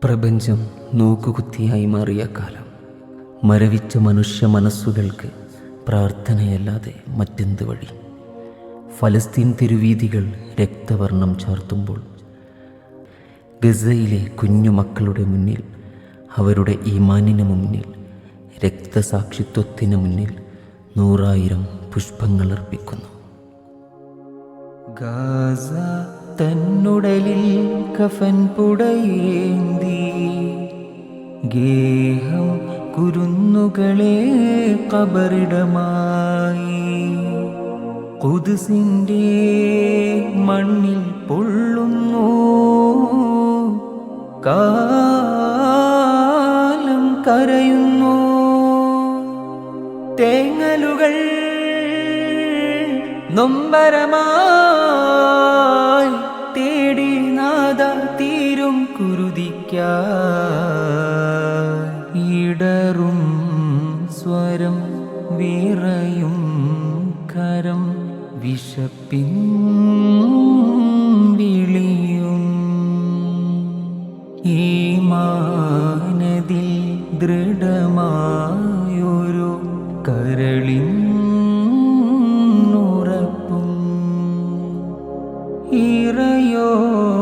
പ്രപഞ്ചം നോക്കുകുത്തിയായി മാറിയ കാലം. മരവിച്ച മനുഷ്യ മനസ്സുകൾക്ക് പ്രാർത്ഥനയല്ലാതെ മറ്റെന്ത് വഴി? ഫലസ്തീൻ തെരുവീഥികൾ രക്തവർണം ചാർത്തുമ്പോൾ, ഗസയിലെ കുഞ്ഞുമക്കളുടെ മുന്നിൽ, അവരുടെ ഈമാനിന് മുന്നിൽ, രക്തസാക്ഷിത്വത്തിന് മുന്നിൽ 100,000 പുഷ്പങ്ങൾ അർപ്പിക്കുന്നു. ഗാസ തന്നുടലിൽ കഫൻ പുടയേന്തി, ഗേഹം കുരുന്നുകളെ ഖബറിടമായി, ഖുദ്സിന്റെ മണ്ണിൽ പൊള്ളുന്നു കാലം, കരയുന്നു തേങ്ങലുകൾ നൊമ്പരമായി തേടി നാദ തീരും കുരുതിക്കായി. ഇടറും സ്വരം, വിറയും കരം, വിശപ്പിൻ വിളിയും ഈമാനതിൽ ദൃഢമായൊരു കരളിൻ ഉറപ്പും. ഇറയോനെ